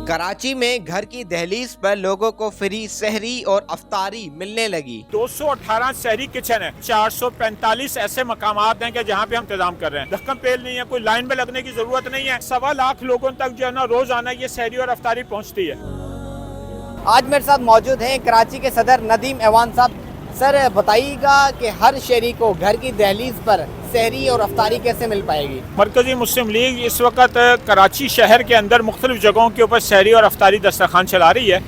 कराची में घर की दहलीज पर लोगों को फ्री सहरी और अफ्तारी मिलने लगी। 218 शहरी किचन है, 445 ऐसे मकामात हैं कि जहाँ पे हम इंतजाम कर रहे हैं। धक्कम पेल नहीं है, कोई लाइन में लगने की जरूरत नहीं है। 1.25 लाख लोगों तक जो है ना रोजाना ये सहरी और अफ्तारी पहुँचती है। आज मेरे साथ मौजूद हैं कराची के सदर नदीम ऐवान साहब। सर बताइएगा कि हर शहरी को घर की दहलीज पर सहरी और अफ्तारी कैसे मिल पाएगी? मरकजी मुस्लिम लीग इस वक्त कराची शहर के अंदर मुख्तलिफ जगहों के ऊपर सहरी और अफ्तारी दस्तरखान चला रही है।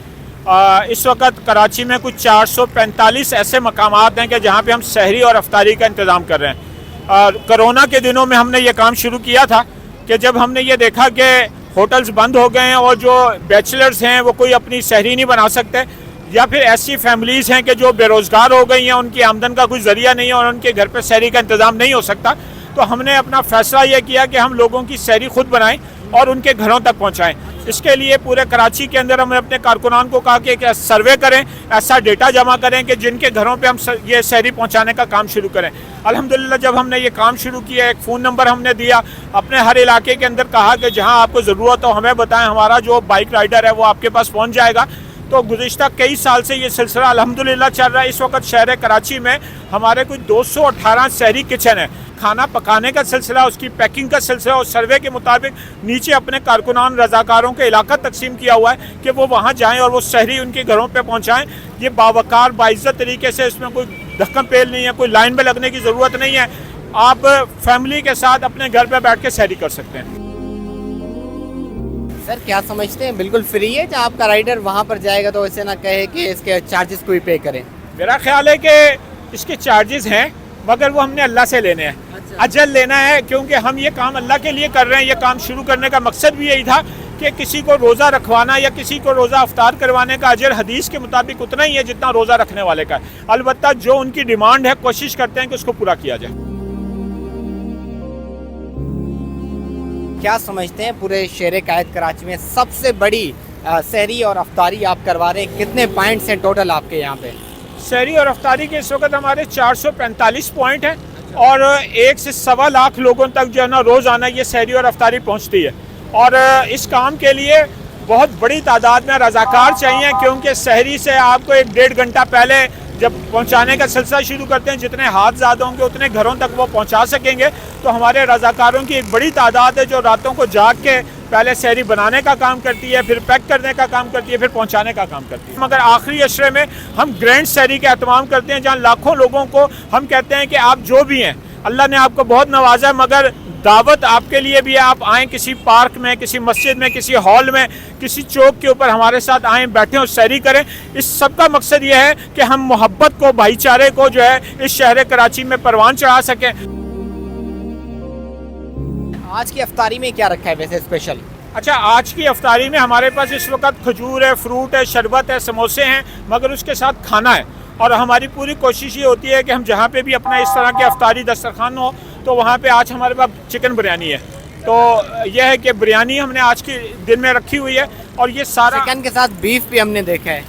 इस वक्त कराची में कुछ 445 ऐसे मकामात हैं कि जहाँ पे हम सहरी और अफ्तारी का इंतज़ाम कर रहे हैं। कोरोना के दिनों में हमने ये काम शुरू किया था कि जब हमने ये देखा कि होटल्स बंद हो गए हैं और जो बैचलर्स हैं वो कोई अपनी सहरी नहीं बना सकते, या फिर ऐसी फैमिलीज़ हैं कि जो बेरोज़गार हो गई हैं, उनकी आमदन का कोई ज़रिया नहीं है और उनके घर पे सहरी का इंतज़ाम नहीं हो सकता, तो हमने अपना फ़ैसला ये किया कि हम लोगों की सहरी खुद बनाएं और उनके घरों तक पहुंचाएं। इसके लिए पूरे कराची के अंदर हमने अपने कारकुनान को कहा कि एक सर्वे करें, ऐसा डेटा जमा करें कि जिनके घरों पे हम ये सहरी पहुंचाने का काम शुरू करें। अल्हम्दुलिल्लाह जब हमने ये काम शुरू किया, एक फ़ोन नंबर हमने दिया, अपने हर इलाके के अंदर कहा कि जहाँ आपको ज़रूरत हो हमें बताएं, हमारा जो बाइक राइडर है वो आपके पास पहुँच जाएगा। तो गुज़िश्ता कई साल से ये सिलसिला अल्हम्दुलिल्लाह चल रहा है। इस वक्त शहर कराची में हमारे कुछ 218 शहरी किचन है। खाना पकाने का सिलसिला, उसकी पैकिंग का सिलसिला, और सर्वे के मुताबिक नीचे अपने कारकुनान रज़ाकारों के इलाका तकसीम किया हुआ है कि वो वहाँ जाएँ और वो सहरी उनके घरों पर पहुँचाएँ। ये बावकार बाइज़्ज़त तरीके से, इसमें कोई धक्कम पेल नहीं है, कोई लाइन में लगने की ज़रूरत नहीं है। आप फैमिली के साथ अपने घर पर बैठ के सहरी कर सकते हैं। सर क्या समझते हैं, बिल्कुल फ्री है जब आपका राइडर वहाँ पर जाएगा तो ऐसे ना कहे कि इसके चार्जेस कोई पे करें? मेरा ख्याल है कि इसके चार्जेस हैं, मगर वो हमने अल्लाह से लेने हैं। अच्छा। अजर लेना है, क्योंकि हम ये काम अल्लाह के लिए कर रहे हैं। ये काम शुरू करने का मकसद भी यही था कि किसी को रोज़ा रखवाना या किसी को रोज़ा अफ्तार करवाने का अजर हदीस के मुताबिक उतना ही है जितना रोज़ा रखने वाले का है। अलबत्ता जो उनकी डिमांड है कोशिश करते हैं कि उसको पूरा किया जाए। क्या समझते हैं पूरे शहर कायद कराची में सबसे बड़ी सहरी और अफ्तारी आप करवा रहे हैं? कितने पॉइंट्स हैं टोटल आपके यहाँ पे? सहरी और अफ्तारी के इस वक्त हमारे 445 पॉइंट हैं और 1 से 1.25 लाख लोगों तक जो है ना रोज़ाना ये सहरी और अफ्तारी पहुँचती है। और इस काम के लिए बहुत बड़ी तादाद में रज़ाकार चाहिए, क्योंकि सहरी से आपको 1-1.5 घंटा पहले जब पहुंचाने का सिलसिला शुरू करते हैं, जितने हाथ ज़्यादा होंगे उतने घरों तक वो पहुंचा सकेंगे। तो हमारे रज़ाकारों की एक बड़ी तादाद है जो रातों को जाग के पहले सहरी बनाने का काम करती है, फिर पैक करने का काम करती है, फिर पहुंचाने का काम करती है। मगर आखिरी अशरे में हम ग्रैंड सहरी का एहतमाम करते हैं, जहाँ लाखों लोगों को हम कहते हैं कि आप जो भी हैं, अल्लाह ने आपको बहुत नवाजा है, मगर दावत आपके लिए भी है। आप आएँ किसी पार्क में, किसी मस्जिद में, किसी हॉल में, किसी चौक के ऊपर हमारे साथ आएँ, बैठें और सहरी करें। इस सब का मकसद ये है कि हम मोहब्बत को, भाईचारे को जो है इस शहर कराची में परवान चढ़ा सकें। आज की अफ्तारी में क्या रखा है वैसे स्पेशल? अच्छा, आज की अफ्तारी में हमारे पास इस वक्त खजूर है, फ्रूट है, शरबत है, समोसे हैं, मगर उसके साथ खाना है। और हमारी पूरी कोशिश ये होती है कि हम जहाँ पे भी अपना इस तरह के अफ्तारी दस्तरखान हो तो वहाँ पे आज हमारे पास चिकन बिरयानी है। तो यह है कि बिरयानी हमने आज के दिन में रखी हुई है। और ये सारा चिकन के साथ बीफ भी हमने देखा है।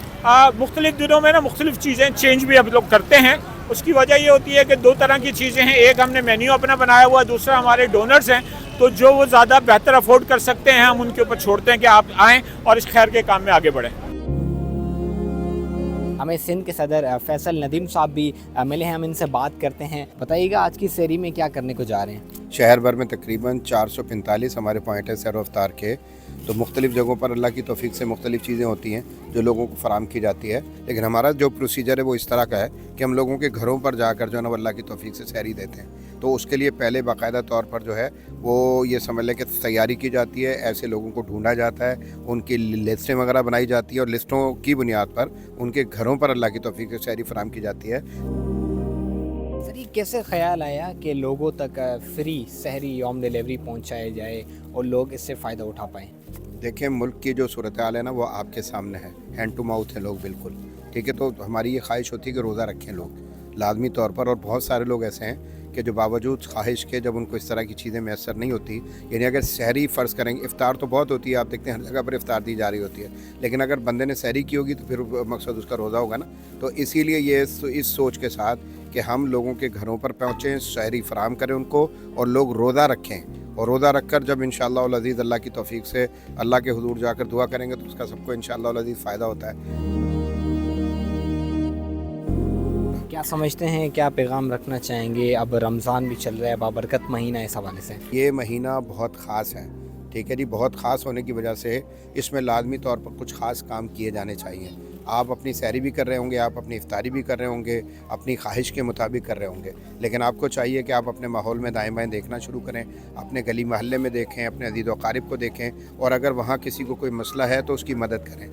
मुख्तलिफ दिनों में ना मुख्तलिफ चीज़ें चेंज भी अब लोग करते हैं। उसकी वजह ये होती है कि 2 तरह की चीज़ें हैं। एक हमने मेन्यू अपना बनाया हुआ, दूसरा हमारे डोनर्स हैं, तो जो वो ज़्यादा बेहतर अफोर्ड कर सकते हैं हम उनके ऊपर छोड़ते हैं कि आप आएँ और इस खैर के काम में आगे बढ़ें। हमें सिंध के सदर फैसल नदीम साहब भी मिले हैं, हम इनसे बात करते हैं। बताइएगा आज की सहरी में क्या करने को जा रहे हैं? शहर भर में तकरीबन 445 हमारे पॉइंट है सैर अफ्तार के। तो मुख्तलिफ़ जगहों पर अल्लाह की तौफीक से मुख्तलिफ़ चीज़ें होती हैं जो लोगों को फराम की जाती है। लेकिन हमारा जो प्रोसीजर है वो इस तरह का है कि हम लोगों के घरों पर जाकर जो है ना अल्लाह की तौफीक से सहरी देते हैं। तो उसके लिए पहले बाकायदा तौर पर जो है वो ये समझ लें कि तैयारी की जाती है, ऐसे लोगों को ढूंढा जाता है, उनकी लिस्टें वगैरह बनाई जाती है और लिस्टों की बुनियाद पर उनके घरों पर अल्लाह की तौफीक से सहरी फराम की जाती है। सर ये कैसे ख्याल आया कि लोगों तक फ्री सहरी होम डिलीवरी पहुंचाया जाए और लोग इससे फ़ायदा उठा पाएँ? देखें, मुल्क की जो सूरत हाल है ना वो आपके सामने है, हैंड टू माउथ है लोग, बिल्कुल ठीक है। तो हमारी ये ख्वाहिश होती है कि रोज़ा रखें लोग लाजमी तौर पर। और बहुत सारे लोग ऐसे हैं के जो बावजूद ख्वाहिश के जब उनको इस तरह की चीज़ें मैसर नहीं होती, यानी अगर सहरी फ़र्ज़ करेंगे, इफ़्तार तो बहुत होती है, आप देखते हैं हर जगह पर इफ़्तार दी जा रही होती है, लेकिन अगर बंदे ने सहरी की होगी तो फिर मकसद उसका रोज़ा होगा ना। तो इसीलिए ये इस सोच के साथ कि हम लोगों के घरों पर पहुँचें, सहरी फराम करें उनको और लोग रोज़ा रखें, और रोज़ा रख कर जब इंशाअल्लाह अज़ीज़ अल्लाह की तौफ़ीक़ से अल्लाह के हुज़ूर जाकर दुआ करेंगे तो उसका सबको इंशाअल्लाह अज़ीज़ फ़ायदा होता है। क्या समझते हैं, क्या पैगाम रखना चाहेंगे? अब रमज़ान भी चल रहा है, बाबरकत महीना है, इस हवाले से। ये महीना बहुत ख़ास है, ठीक है जी। बहुत ख़ास होने की वजह से इसमें लाजमी तौर पर कुछ ख़ास काम किए जाने चाहिए। आप अपनी सहरी भी कर रहे होंगे, आप अपनी इफ्तारी भी कर रहे होंगे, अपनी ख्वाहिश के मुताबिक कर रहे होंगे, लेकिन आपको चाहिए कि आप अपने माहौल में दाएँ बाएँ देखना शुरू करें, अपने गली महल्ले में देखें, अपने अज़ीज़ व अक़ारिब को देखें, और अगर वहाँ किसी को कोई मसला है तो उसकी मदद करें।